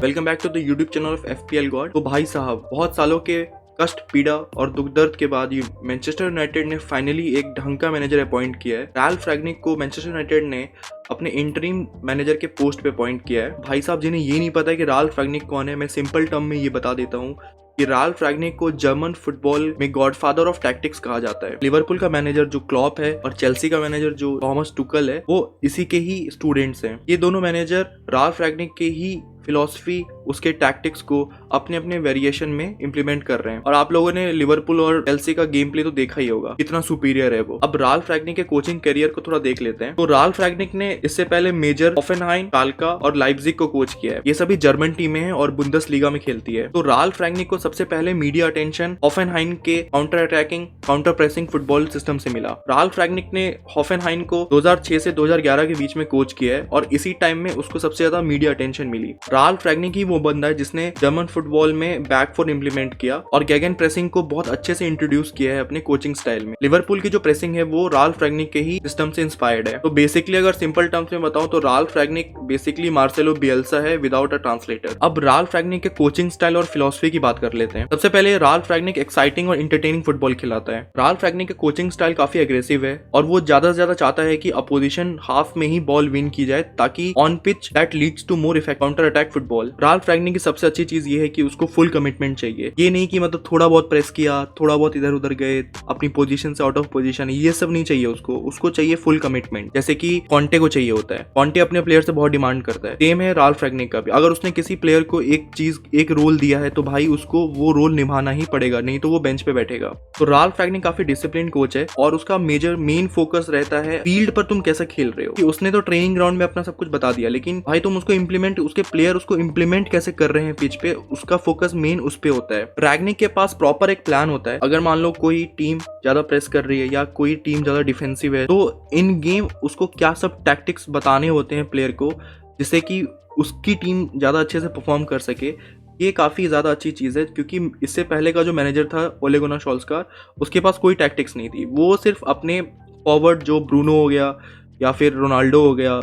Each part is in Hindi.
Welcome back to the YouTube channel of FPL god. तो भाई साहब, बहुत सालों के कष्ट, पीड़ा और दुख दर्द के बाद मैनचेस्टर यूनाइटेड ने फाइनली एक ढंग का मैनेजर अपॉइंट किया है। राल्फ रैग्निक को मैनचेस्टर यूनाइटेड ने अपने इंटरिम मैनेजर के पोस्ट पे अपॉइंट किया है। भाई साहब, जिन्हें ये नहीं पता है कि राल्फ रैग्निक कौन है, मैं सिंपल टर्म में ये बता देता हूँ कि राल्फ रैग्निक को जर्मन फुटबॉल में गॉडफादर ऑफ टैक्टिक्स कहा जाता है। लिवरपूल का मैनेजर जो क्लॉप है और चेल्सी का मैनेजर जो थॉमस टुकल है, वो इसी के ही स्टूडेंट्स हैं। ये दोनों मैनेजर राल्फ रैग्निक के ही फिलॉसफी, उसके टैक्टिक्स को अपने अपने वेरिएशन में इंप्लीमेंट कर रहे हैं। और आप लोगों ने लिवरपूल और चेल्सी का गेम प्ले तो देखा ही होगा, कितना सुपीरियर है वो। अब राल्फ रैग्निक के कोचिंग करियर को थोड़ा देख लेते हैं। तो राल्फ रैग्निक ने इससे पहले मेजर, होफेनहाइम, टाल्का और लाइप्जिग को कोच किया है। ये सभी जर्मन टीमें हैं और बुंदेसलीगा में खेलती है। तो राल्फ रैग्निक को सबसे पहले मीडिया अटेंशन होफेनहाइम के counter attacking, counter pressing football system से मिला। राल्फ रैग्निक ने होफेनहाइम को 2006 से 2011 के बीच में कोच किया है और इसी टाइम में उसको सबसे ज्यादा मीडिया अटेंशन मिली। राल्फ रैग्निक ही वो बंदा है जिसने जर्मन फुटबॉल में बैक फोर इंप्लीमेंट किया और गैगन प्रेसिंग को बहुत अच्छे से इंट्रोड्यूस किया है अपने कोचिंग स्टाइल में। लिवरपूल की जो प्रेसिंग है वो राल्फ रैग्निक के ही सिस्टम से इंस्पायर्ड है। तो बेसिकली अगर सिंपल टर्म्स में बताऊं तो राल्फ रैग्निक बेसिकली मार्सेलो बिएल्सा है विदाउट अ ट्रांसलेटर। अब राल्फ रैग्निक के कोचिंग स्टाइल और फिलॉसफी की बात कर लेते हैं। सबसे पहले राल्फ रैग्निक एक्साइटिंग और इंटरटेनिंग फुटबॉल खिलाता है। राल्फ रैग्निक का कोचिंग स्टाइल काफी एग्रेसिव है और वो ज्यादा से ज्यादा चाहता है कि अपोजिशन हाफ में ही बॉल विन की जाए ताकि on pitch that leads to more effect counter attack football. Ralf Rangnick की सबसे अच्छी चीज ये है कि उसको फुल कमिटमेंट चाहिए। ये नहीं कि मतलब थोड़ा बहुत प्रेस किया, थोड़ा बहुत इधर उधर गए, अपनी पोजीशन से आउट ऑफ पोजीशन, ये सब नहीं चाहिए उसको चाहिए फुल कमिटमेंट, जैसे कि कॉन्टे को चाहिए होता है। कॉन्टे अपने प्लेयर से बहुत डिमांड करता है। सेम है राल्फ रैग्निक का भी। अगर उसने किसी प्लेयर को एक रोल दिया है तो भाई उसको वो रोल निभाना ही पड़ेगा, नहीं तो वो बेंच पे बैठेगा। तो राल्फ रैग्निक काफी डिसिप्लिन कोच है और उसका मेन फोकस रहता है फील्ड पर तुम कैसा खेल रहे हो। कि उसने तो ट्रेनिंग ग्राउंड में अपना सब कुछ बता दिया, लेकिन भाई तुम उसको उसके प्लेयर उसको इम्प्लीमेंट कैसे कर रहे हैं पिच पे, उसका फोकस मेन उस पे होता है। रैग्निक के पास प्रॉपर एक प्लान होता है। अगर मान लो कोई टीम ज्यादा प्रेस कर रही है या कोई टीम ज्यादा डिफेंसिव है तो इन गेम उसको क्या सब टैक्टिक्स बताने होते हैं प्लेयर को, जिससे कि उसकी टीम ज्यादा अच्छे से परफॉर्म कर सके। ये काफी ज्यादा अच्छी चीज है क्योंकि इससे पहले का जो मैनेजर था ओले गुनार सोल्स्कायर, उसके पास कोई टैक्टिक्स नहीं थी। वो सिर्फ अपने फॉरवर्ड जो ब्रूनो हो गया या फिर रोनाल्डो हो गया,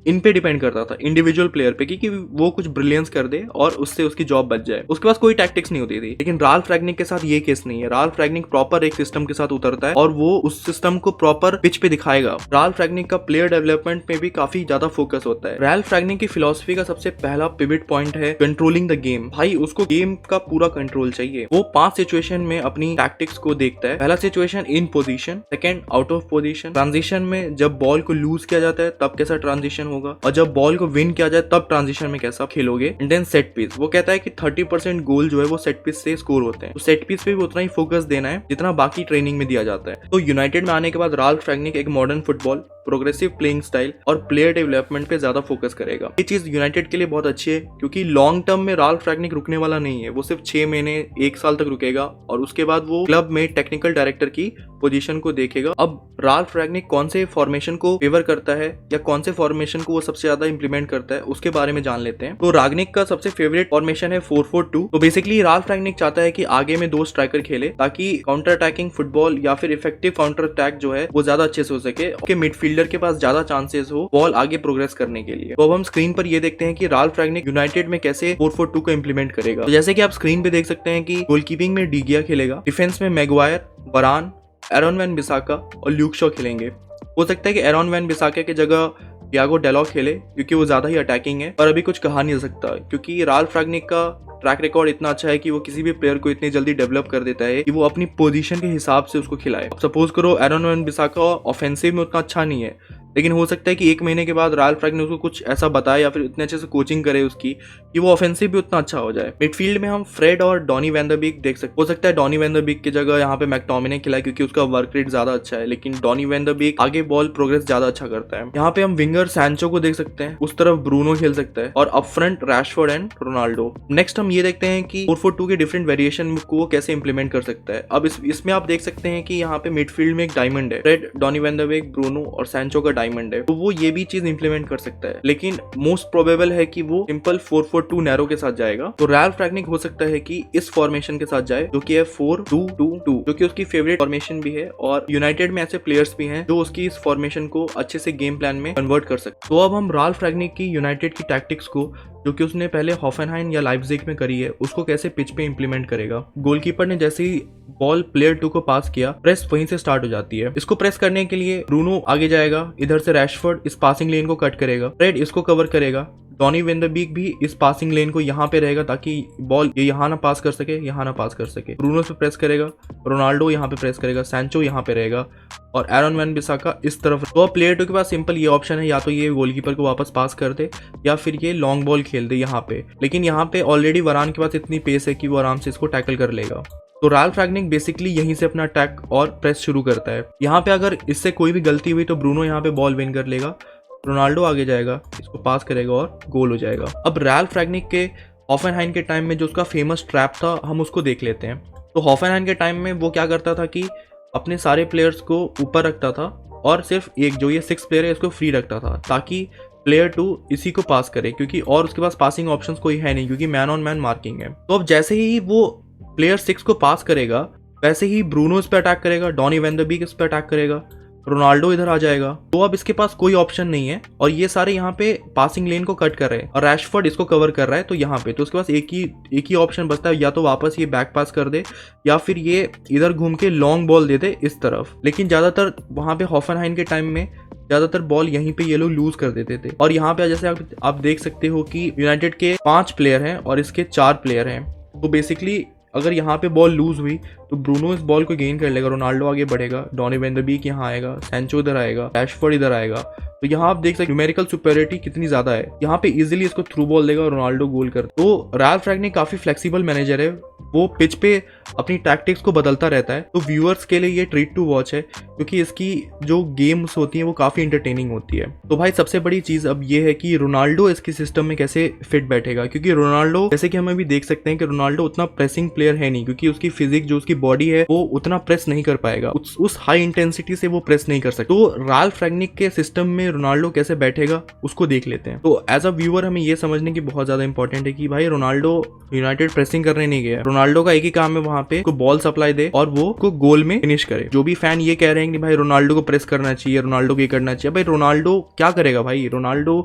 इन पे डिपेंड करता था, इंडिविजुअल प्लेयर पे, कि वो कुछ ब्रिलियंस कर दे और उससे उसकी जॉब बच जाए। उसके पास कोई टैक्टिक्स नहीं होती थी। लेकिन राल्फ रैग्निक के साथ ये केस नहीं है। राल्फ रैग्निक प्रॉपर एक सिस्टम के साथ उतरता है और वो उस सिस्टम को प्रॉपर पिच पे दिखाएगा। राल्फ रैग्निक का प्लेयर डेवलपमेंट में भी काफी ज्यादा फोकस होता है। राल्फ रैग्निक की फिलॉसफी का सबसे पहला पिवट पॉइंट है कंट्रोलिंग द गेम। भाई उसको गेम का पूरा कंट्रोल चाहिए। वो 5 सिचुएशन में अपनी टैक्टिक्स को देखता है। पहला situation in position, second out of position, transition में जब बॉल को लूज किया जाता है तब कैसा ट्रांजिशन होगा, और जब बॉल को विन किया जाए तब ट्रांजिशन में कैसा खेलोगे। And then set piece. वो कहता है कि 30% गोल जो है वो सेट पीस से स्कोर होते हैं। तो सेट पीस पे भी उतना ही फोकस देना है जितना बाकी ट्रेनिंग में दिया जाता है। तो यूनाइटेड में आने के बाद राल्फ रैग्निक एक modern football, progressive playing style और प्लेयर डेवलपमेंट पे ज्यादा फोकस करेगा। ये चीज यूनाइटेड के लिए बहुत अच्छी है क्योंकि लॉन्ग टर्म में राल्फ रैग्निक रुकने वाला नहीं है। वो सिर्फ 6 महीने 1 साल तक रुकेगा और उसके बाद वो क्लब में टेक्निकल डायरेक्टर की पोजीशन को देखेगा। अब राल्फ रैग्निक कौन से फॉर्मेशन को फेवर करता है या कौन से फॉर्मेशन को वो सबसे ज्यादा इंप्लीमेंट करता है, उसके बारे में जान लेते हैं। तो रैग्निक का सबसे फेवरेट फॉर्मेशन है 4-4-2। तो बेसिकली राल्फ रैग्निक चाहता है कि आगे में 2 स्ट्राइकर खेले ताकि काउंटर अटैकिंग फुटबॉल या फिर इफेक्टिव काउंटर अटैक जो है वो ज्यादा अच्छे से हो सके। मिडफील्डर के पास ज्यादा चांसेस हो बॉल आगे प्रोग्रेस करने के लिए। तो अब हम स्क्रीन पर ये देखते हैं कि राल्फ रैग्निक यूनाइटेड में कैसे 4-4-2 को इंप्लीमेंट करेगा। तो जैसे कि आप स्क्रीन पे देख सकते हैं कि गोलकीपिंग में डिगिया खेलेगा, डिफेंस में मैगवायर, वरान, एरन वैन बिसाका और ल्यूक शॉ खेलेंगे। हो सकता है कि एरन वैन बिसाका की जगह थियागो डेलॉ खेले क्योंकि वो ज्यादा ही अटैकिंग है, पर अभी कुछ कहा नहीं जा सकता क्योंकि राल्फ रैग्निक का ट्रैक रिकॉर्ड इतना अच्छा है कि वो किसी भी प्लेयर को इतनी जल्दी डेवलप कर देता है कि वो अपनी पोजीशन के हिसाब से उसको खिलाए। सपोज करो एरन वैन बिसाका ऑफेंसिव में उतना अच्छा नहीं है, लेकिन हो सकता है कि 1 महीने के बाद राल्फ रैग्निक उसको कुछ ऐसा बताए या फिर इतने अच्छे से कोचिंग करे उसकी कि वो ऑफेंसिव भी उतना अच्छा हो जाए। मिडफील्ड में हम फ्रेड और डॉनी वैन द बीक देख सकते। हो सकता है डॉनी वैन द बीक की जगह यहाँ पे मैकटोमिने खिलाए क्योंकि उसका वर्क रेट ज्यादा अच्छा है, लेकिन डॉनी वैन द बीक आगे बॉल प्रोग्रेस ज्यादा अच्छा करता है। यहाँ पे हम विंगर सैंचो को देख सकते हैं, उस तरफ ब्रूनो खेल सकता है और up front Rashford and Ronaldo. Next हम ये देखते हैं कि 4-4-2 के डिफरेंट वेरिएशन को वो कैसे इंप्लीमेंट कर सकता है। अब इसमें आप देख सकते हैं कि यहाँ पे मिडफील्ड में एक डायमंड है, Fred, Donny van de Beek, Bruno और सैंचो का डायमंड है। तो वो ये भी चीज इंप्लीमेंट कर सकता है, लेकिन मोस्ट प्रोबेबल है कि वो सिंपल 4-4-2 नैरो के साथ जाएगा। तो राल्फ रैग्निक हो सकता है कि इस फॉर्मेशन के साथ जाए जो कि है 4-2-2-2, जो कि उसकी फेवरेट फॉर्मेशन भी है और यूनाइटेड में ऐसे प्लेयर्स भी हैं जो उसकी इस फॉर्मेशन को अच्छे से गेम प्लान में कन्वर्ट कर सकते। तो अब हम राल्फ रैग्निक की यूनाइटेड की टैक्टिक्स को जो कि उसने पहले हॉफेनहाइम या लाइप्जिग में करी है, उसको कैसे पिच पे इंप्लीमेंट करेगा। गोलकीपर ने जैसे ही बॉल प्लेयर 2 को पास किया, प्रेस वहीं से स्टार्ट हो जाती है। इसको प्रेस करने के लिए ब्रूनो आगे जाएगा, इधर से रैशफोर्ड इस पासिंग लेन को कट करेगा, फ्रेड इसको कवर करेगा, डॉनी वैन द बीक भी इस पासिंग लेन को यहाँ पे रहेगा ताकि बॉल ये यहाँ ना पास कर सके, यहाँ ना पास कर सके। ब्रूनो पे प्रेस करेगा, रोनाल्डो यहाँ पे प्रेस करेगा, सैंचो यहाँ पे रहेगा और एरन वैन बिसाका इस तरफ। तो अब प्लेयर 2 के पास सिंपल ये ऑप्शन है, या तो ये गोलकीपर को वापस पास कर दे या फिर ये लॉन्ग बॉल खेल दे यहाँ पे। लेकिन यहाँ पे ऑलरेडी वरान के पास इतनी पेस है कि वो आराम से इसको टैकल कर लेगा। तो राल्फ रैंगनिक बेसिकली यहीं से अपना अटैक और प्रेस शुरू करता है। यहाँ पे अगर इससे कोई भी गलती हुई तो ब्रूनो यहाँ पे बॉल विन कर लेगा, रोनाल्डो आगे जाएगा, इसको पास करेगा और गोल हो जाएगा। अब राल्फ रैंगनिक के हॉफेनहाइम के टाइम में जो उसका फेमस ट्रैप था, हम उसको देख लेते हैं। तो हॉफेनहाइम के टाइम में वो क्या करता था कि अपने सारे प्लेयर्स को ऊपर रखता था और सिर्फ एक जो ये 6 प्लेयर है इसको फ्री रखता था ताकि प्लेयर 2 इसी को पास करे, क्योंकि और उसके पास पासिंग ऑप्शंस कोई है नहीं क्योंकि मैन ऑन मैन मार्किंग है। तो अब जैसे ही वो प्लेयर 6 को पास करेगा वैसे ही ब्रूनो इस पे अटैक करेगा, डॉनी वैन द बीक इस पे अटैक करेगा, रोनाल्डो इधर आ जाएगा। तो अब इसके पास कोई ऑप्शन नहीं है और ये सारे यहाँ पे पासिंग लेन को कट कर रहे हैं और रैशफोर्ड इसको कवर कर रहा है। तो यहाँ पे तो उसके पास एक ही ऑप्शन बचता है, या तो वापस ये बैक पास कर दे या फिर ये इधर घूम के लॉन्ग बॉल दे दे इस तरफ। लेकिन ज्यादातर वहां पे हॉफेनहाइम के टाइम में ज्यादातर बॉल यहीं पे ये लोग लूज कर देते थे। और यहाँ पे जैसे आप देख सकते हो कि यूनाइटेड के 5 प्लेयर हैं और इसके 4 प्लेयर हैं। तो बेसिकली अगर यहाँ पे बॉल लूज हुई तो ब्रूनो इस बॉल को गेन कर लेगा, रोनाल्डो आगे बढ़ेगा, डॉनी वैन द बीक यहाँ आएगा, सैंचो इधर आएगा, रैशफोर्ड इधर आएगा। तो यहाँ आप देख सकते न्यूमेरिकल सुपेरियरिटी कितनी ज्यादा है। यहाँ पे इजीली इसको थ्रू बॉल देगा, रोनाल्डो गोल कर। तो राल्फ रैंगनिक काफी फ्लेक्सिबल मैनेजर है, वो पिच पे अपनी टैक्टिक्स को बदलता रहता है। तो व्यूअर्स के लिए ये ट्रीट टू वॉच है क्योंकि इसकी जो गेम्स होती है वो काफी इंटरटेनिंग होती है। तो भाई सबसे बड़ी चीज अब ये है कि रोनाल्डो इसके सिस्टम में कैसे फिट बैठेगा, क्योंकि रोनाल्डो जैसे कि हम अभी देख सकते हैं कि रोनाल्डो उतना प्रेसिंग प्लेयर है नहीं, क्योंकि उसकी फिजिक जो उसकी बॉडी है वो उतना प्रेस नहीं कर पाएगा, उस हाई इंटेंसिटी से वो प्रेस नहीं कर सकता। तो राल्फ रैंगनिक के सिस्टम में रोनाल्डो कैसे बैठेगा उसको देख लेते हैं। तो एज अ व्यूअर हमें ये समझने की बहुत ज्यादा इंपॉर्टेंट है कि भाई रोनाल्डो यूनाइटेड प्रेसिंग करने नहीं गया, रोनाल्डो का एक ही काम है वहां पे को बॉल सप्लाई दे और वो को गोल में फिनिश करे। जो भी फैन ये कह रहे हैं कि भाई रोनाल्डो को प्रेस करना चाहिए, रोनाल्डो को ये करना चाहिए, भाई रोनाल्डो क्या करेगा भाई, रोनाल्डो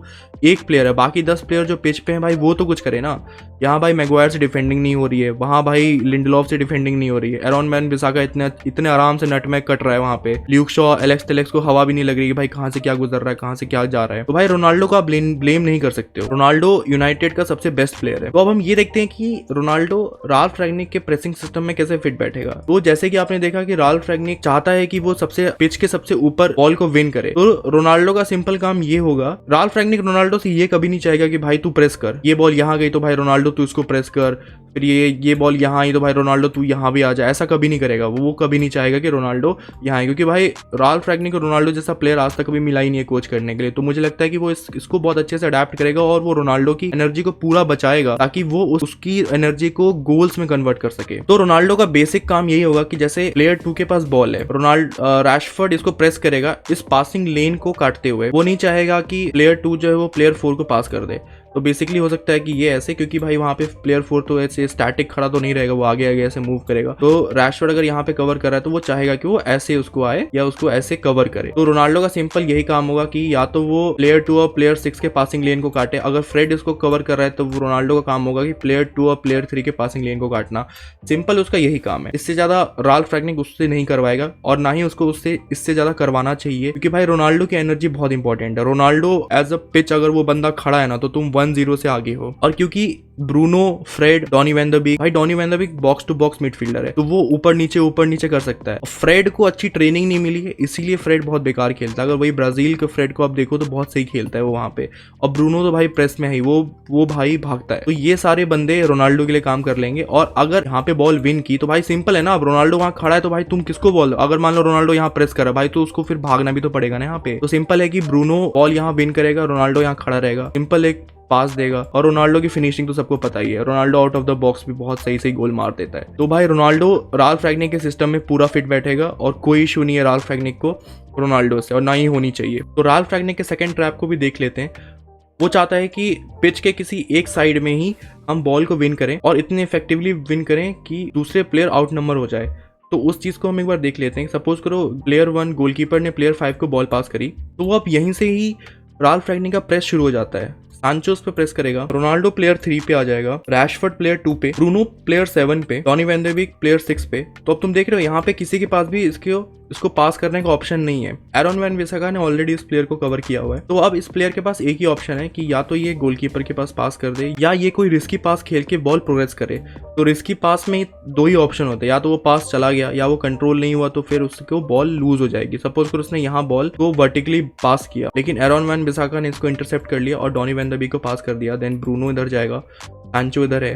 एक प्लेयर है, बाकी 10 प्लेयर जो पिच पे हैं भाई वो तो कुछ करे ना। यहाँ भाई मैगवायर से डिफेंडिंग नहीं हो रही है, वहां भाई लिंडलॉफ से डिफेंडिंग नहीं हो रही है, एरन वैन बिसाका इतने आराम से नटमैग कट रहा है वहां पे, ल्यूक शॉ एलेक्स टेलेक्स को हवा भी नहीं लग रही है भाई कहां से क्या गुजर रहा है, कहां से क्या जा रहा है। तो भाई रोनाल्डो का ब्लेम नहीं कर सकते हो, रोनाल्डो यूनाइटेड का सबसे बेस्ट प्लेयर है। तो अब हम ये देखते हैं कि रोनाल्डो राल्फ रैंगनिक के प्रेसिंग सिस्टम में कैसे फिट बैठेगा। तो जैसे कि आपने देखा कि राल्फ रैंगनिक चाहता है कि वो सबसे पिच के सबसे ऊपर बॉल को विन करे, तो रोनाल्डो का सिंपल काम ये होगा, राल्फ रैंगनिक रोनाल्डो से ये कभी नहीं चाहेगा कि भाई तू प्रेस कर, ये बॉल यहाँ गई तो भाई रोनाल्डो तू इसको प्रेस कर, फिर ये बॉल यहाँ आई तो भाई रोनाल्डो तू यहाँ भी आ जा, ऐसा कभी नहीं करेगा वो कभी नहीं चाहेगा कि रोनाल्डो यहाँ आए, क्योंकि भाई राल्फ रैंगनिक और रोनाल्डो जैसा प्लेयर आज तक कभी मिला ही नहीं है कोच करने के लिए। तो मुझे लगता है कि वो इसको बहुत अच्छे से अडेप्ट करेगा और वो रोनाल्डो की एनर्जी को पूरा बचाएगा ताकि वो उसकी एनर्जी को गोल्स में कन्वर्ट कर सके। तो रोनाल्डो का बेसिक काम यही होगा कि जैसे प्लेयर 2 के पास बॉल है, रैशफोर्ड इसको प्रेस करेगा इस पासिंग लेन को काटते हुए, वो नहीं चाहेगा कि प्लेयर 2 जो है वो प्लेयर 4 को पास कर दे। तो बेसिकली हो सकता है कि ये ऐसे, क्योंकि भाई वहां पे प्लेयर 4 तो ऐसे स्टैटिक खड़ा तो नहीं रहेगा, वो आगे आगे ऐसे मूव करेगा। तो रैशफोर्ड अगर यहाँ पे कवर कर रहा है तो वो चाहेगा कि वो ऐसे उसको आए या उसको ऐसे कवर करे। तो रोनाल्डो का सिंपल यही काम होगा कि या तो वो प्लेयर 2 और प्लेयर 6 के पासिंग लेन को काटे, अगर फ्रेड इसको कवर कर रहा है तो वो रोनाल्डो का काम होगा कि प्लेयर 2 और प्लेयर 3 के पासिंग लेन को काटना। सिंपल उसका यही काम है, इससे ज्यादा राल्फ रैंगनिक उससे नहीं करवाएगा और ना ही उसको उससे इससे ज्यादा करवाना चाहिए, क्योंकि भाई रोनाल्डो की एनर्जी बहुत इंपॉर्टेंट है। रोनाल्डो एज अ पिच अगर वो बंदा खड़ा है ना तो तुम 1-0 से आगे हो। और क्योंकि Bruno, Fred, Donny van de Beek, भाई Donny van de Beek box to box midfielder है तो वो ऊपर नीचे कर सकता है। फ्रेड को अच्छी ट्रेनिंग नहीं मिली है इसीलिए फ्रेड बहुत बेकार खेलता है। अगर वही ब्राजील के फ्रेड को आप देखो तो बहुत सही खेलता है वो वहां पे, और ब्रूनो तो भाई प्रेस में है, वो भाई भागता है। तो ये सारे बंदे रोनाल्डो के लिए काम कर लेंगे। और अगर यहाँ पे बॉल विन की तो भाई सिंपल है ना, अब रोनाल्डो वहां खड़ा है तो भाई तुम किसको बॉल, अगर मान लो रोनाल्डो यहाँ प्रेस करा भाई तो उसको फिर भागना भी तो पड़ेगा ना यहाँ पे। तो सिंपल है कि ब्रूनो बॉल यहाँ विन करेगा, रोनाल्डो यहाँ खड़ा रहेगा, सिंपल एक पास देगा। और रोनाल्डो की फिनिशिंग तो सबको पता ही है, Ronaldo out of the box भी बहुत सही गोल मार देता है। तो भाई रोनाल्डो राल्फ रैंगनिक के सिस्टम में पूरा फिट बैठेगा और कोई इशू नहीं है राल्फ रैंगनिक को रोनाल्डो से, और ना ही होनी चाहिए। तो राल्फ रैंगनिक के सेकंड ट्रैप को भी देख लेते हैं। वो चाहता है कि पिच के किसी एक साइड में ही हम बॉल को विन करें और इतने इफेक्टिवली विन करें कि दूसरे प्लेयर आउट नंबर हो जाए। तो उस चीज को हम एक बार देख लेते हैं। सपोज करो प्लेयर 1 गोलकीपर ने प्लेयर 5 को बॉल पास करी, तो वो अब यहीं से ही राल्फ रैंगनिक का प्रेस शुरू हो जाता है। सांचो उस पे प्रेस करेगा, रोनाल्डो प्लेयर 3 पे आ जाएगा, रैशफोर्ड प्लेयर 2 पे, ब्रूनो प्लेयर 7 पे, Donny van de Beek player 6 पे। तो अब तुम देख रहे हो यहाँ पे किसी के पास भी इसको पास करने का ऑप्शन नहीं है। एरन वैन बिसाका ने ऑलरेडी इस प्लेयर को कवर किया हुआ है। तो अब इस प्लेयर के पास एक ही ऑप्शन है कि या तो ये गोलकीपर के पास कर दे, या ये कोई रिस्की पास खेल के बॉल प्रोग्रेस करे। तो रिस्की पास में 2 ही ऑप्शन होते हैं, या तो वो पास चला गया या वो कंट्रोल नहीं हुआ, तो फिर उसको बॉल लूज हो जाएगी। सपोज कर उसने यहाँ बॉल को वर्टिकली पास किया, लेकिन एरन वैन बिसाका ने इसको इंटरसेप्ट कर लिया और डॉनी वैन द बीक को पास कर दिया। देन ब्रूनो इधर जाएगा, सांचो इधर है,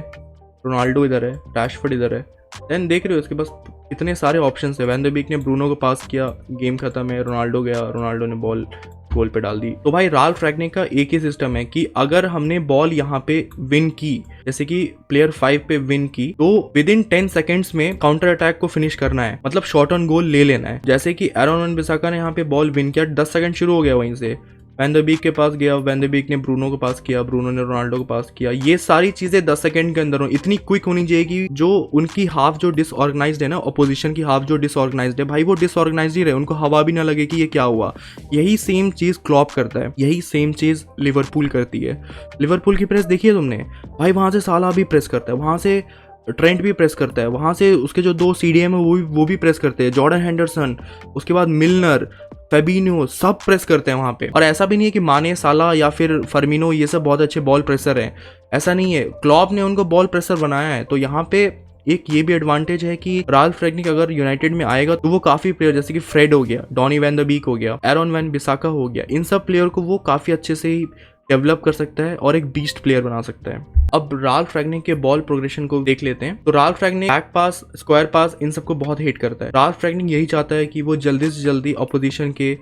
रोनाल्डो इधर है, रैशफोर्ड इधर है। देन देख रहे हो इसके पास इतने सारे ऑप्शंस है। वैन द बीक ने ब्रूनो को पास किया, गेम खत्म है, रोनाल्डो गया, रोनाल्डो ने बॉल गोल पे डाल दी। तो भाई राल्फ रैग्निक का एक ही सिस्टम है कि अगर हमने बॉल यहाँ पे विन की, जैसे कि प्लेयर 5 पे विन की, तो विद इन 10 सेकेंड्स में काउंटर अटैक को फिनिश करना है, मतलब शॉट ऑन गोल ले लेना है। जैसे कि एरन वैन बिसाका ने यहाँ पे बॉल विन किया, 10 सेकंड शुरू हो गया वहीं से, वैन द बीक के पास गया, वैन द बीक ने ब्रूनो को पास किया, ब्रूनो ने रोनाल्डो को पास किया। ये सारी चीजें 10 सेकंड के अंदर हो, इतनी क्विक होनी चाहिए कि जो उनकी हाफ जो डिसऑर्गेनाइज्ड है ना, अपोजिशन की हाफ जो डिसऑर्गेनाइज्ड है, भाई वो डिसऑर्गेनाइज्ड ही रहे, उनको हवा भी ना लगे कि ये क्या हुआ। यही सेम चीज क्लॉप करता है, यही सेम चीज लिवरपूल करती है। लिवरपूल की प्रेस देखिए तुमने, भाई वहां से साला भी प्रेस करता है, वहां से ट्रेंट भी प्रेस करता है, वहां से उसके जो 2 CDM है वो भी प्रेस करते हैं, जॉर्डन हेंडरसन, उसके बाद मिलनर, फेबिनो, सब प्रेस करते हैं वहां पे। और ऐसा भी नहीं है कि माने, साला या फिर फर्मिनो ये सब बहुत अच्छे बॉल प्रेसर हैं, ऐसा नहीं है। क्लॉप ने उनको बॉल प्रेसर बनाया है। तो यहाँ पे एक ये भी एडवांटेज है कि राल्फ रैग्निक अगर यूनाइटेड में आएगा तो वो काफी प्लेयर, जैसे कि फ्रेड हो गया, डॉनी वैन द बीक हो गया, एरन वैन बिसाका हो गया, इन सब प्लेयर को वो काफी अच्छे से ही डेवलप कर सकता है और एक बीस्ट प्लेयर बना सकता है। अब राल्फ रैग्निक के बॉल प्रोग्रेशन को देख लेते हैं। तो राल्फ रैग्निक बैक पास, स्क्वायर पास, इन सबको बहुत हेट करता है। राल्फ रैग्निक यही चाहता है कि वो जल्दी से जल्दी अपोजिशन के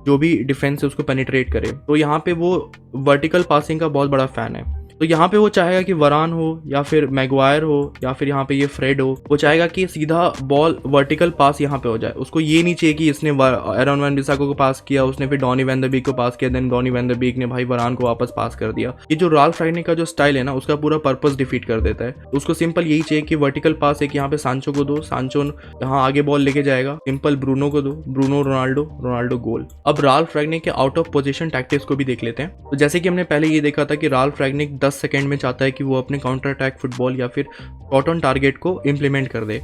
जो भी डिफेंस है उसको पेनिट्रेट करे। तो यहाँ पे वो वर्टिकल पासिंग का बहुत बड़ा फैन है। तो यहाँ पे वो चाहेगा कि वरान हो या फिर मैगवायर हो या फिर यहाँ पे ये फ्रेड हो, वो चाहेगा कि सीधा बॉल वर्टिकल पास यहाँ पे हो जाए। उसको ये नहीं चाहिए कि इसने एरन वैन बिसाका को पास किया, उसने फिर डॉनी वैन द बीक को पास किया, then Donny van de Beek ने भाई वरान को वापस पास कर दिया। ये जो राल्फ रैग्निक का जो स्टाइल है ना, उसका पूरा पर्पस डिफीट कर देता है। उसको सिंपल यही चाहिए कि वर्टिकल पास है कि यहाँ पे सांचो को दो, सांचो यहाँ आगे बॉल लेके जाएगा, सिंपल ब्रूनो को दो, ब्रूनो रोनाल्डो, रोनाल्डो गोल। अब राल्फ रैग्निक के आउट ऑफ पोजीशन टैक्टिक्स को भी देख लेते हैं। तो जैसे कि हमने पहले ये देखा था कि राल्फ रैग्निक 10 सेकंड में चाहता है कि वो अपने काउंटर अटैक फुटबॉल या फिर शॉट ऑन टारगेट को इंप्लीमेंट कर दे।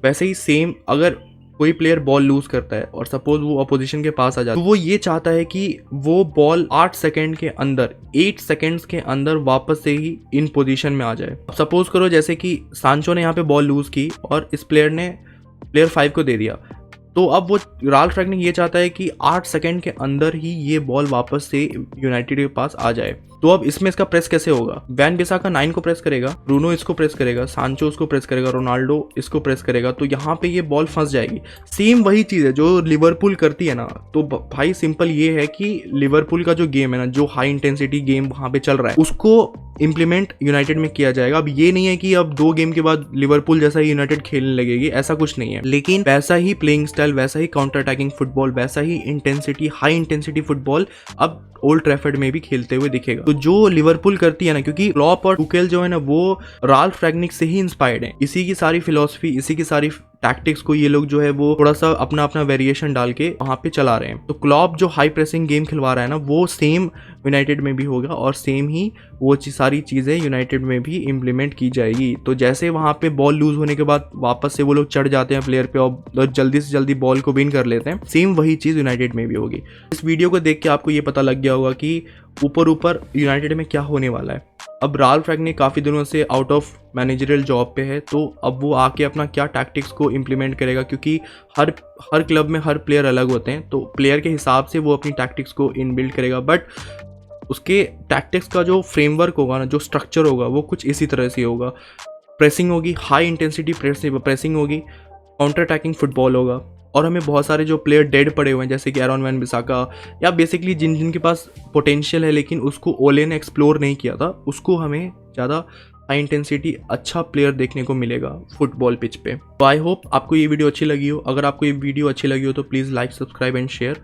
वैसे ही सेम अगर कोई प्लेयर बॉल लूज करता है और सपोज वो अपोजिशन के पास आ जाता है, तो वो ये चाहता है कि वो बॉल 8 सेकंड के अंदर, 8 सेकंड्स के अंदर वापस से ही इन पोजीशन में आ जाए। अब सपोज करो जैसे कि सांचो ने यहाँ पे बॉल लूज की और इस प्लेयर ने प्लेयर 5 को दे दिया, तो अब वो राल्फ रैग्निक ये चाहता है कि 8 सेकंड के अंदर ही ये बॉल वापस से यूनाइटेड के पास आ जाए। तो अब इसमें इसका प्रेस कैसे होगा? वैन बिसाका 9 को प्रेस करेगा, ब्रूनो इसको प्रेस करेगा, सांचो उसको प्रेस करेगा, रोनाल्डो इसको प्रेस करेगा, तो यहाँ पे ये बॉल फंस जाएगी। सेम वही चीज है जो लिवरपूल करती है ना। तो भाई सिंपल ये है कि लिवरपूल का जो गेम है ना, जो हाई इंटेंसिटी गेम वहां पे चल रहा है, उसको इंप्लीमेंट यूनाइटेड में किया जाएगा। अब ये नहीं है कि अब 2 गेम के बाद लिवरपूल जैसा ही यूनाइटेड खेलने लगेगी, ऐसा कुछ नहीं है, लेकिन वैसा ही प्लेइंग स्टाइल, वैसा ही काउंटर अटैकिंग फुटबॉल, वैसा ही इंटेंसिटी, हाई इंटेंसिटी फुटबॉल अब ओल्ड ट्रैफर्ड में भी खेलते हुए दिखेगा। तो जो लिवरपूल करती है ना, क्योंकि क्लॉप और टुकेल जो है ना, वो राल्फ रैग्निक से ही इंस्पायर्ड है। इसी की सारी फिलॉसफी, इसी की सारी टैक्टिक्स को ये लोग जो है वो थोड़ा सा अपना अपना वेरिएशन डाल के वहां पे चला रहे हैं। तो क्लॉप जो हाई प्रेसिंग गेम खिलवा रहा है ना, वो सेम यूनाइटेड में भी होगा और सेम ही वो सारी चीजें यूनाइटेड में भी इम्प्लीमेंट की जाएगी। तो जैसे वहां पे बॉल लूज होने के बाद वापस से वो लोग चढ़ जाते हैं प्लेयर पे और जल्दी से जल्दी बॉल को विन कर लेते हैं, सेम वही चीज यूनाइटेड में भी होगी। इस वीडियो को देख के आपको ये पता लग गया होगा कि ऊपर ऊपर यूनाइटेड में क्या होने वाला है। अब राल्फ रैग्निक काफ़ी दिनों से आउट ऑफ मैनेजरियल जॉब पे है, तो अब वो आके अपना क्या टैक्टिक्स को इम्प्लीमेंट करेगा, क्योंकि हर क्लब में हर प्लेयर अलग होते हैं, तो प्लेयर के हिसाब से वो अपनी टैक्टिक्स को इनबिल्ड करेगा। बट उसके टैक्टिक्स का जो फ्रेमवर्क होगा ना, जो स्ट्रक्चर होगा, वो कुछ इसी तरह से होगा। प्रेसिंग होगी, हाई इंटेंसिटी प्रेसिंग होगी, काउंटर अटैकिंग फुटबॉल होगा, और हमें बहुत सारे जो प्लेयर डेड पड़े हुए हैं जैसे कि एरन वैन बिसाका या बेसिकली जिनके पास पोटेंशियल है लेकिन उसको ओले ने एक्सप्लोर नहीं किया था, उसको हमें ज़्यादा हाई इंटेंसिटी अच्छा प्लेयर देखने को मिलेगा फुटबॉल पिच पे। तो आई होप आपको ये वीडियो अच्छी लगी हो। अगर आपको ये वीडियो अच्छी लगी हो तो please like, subscribe and share.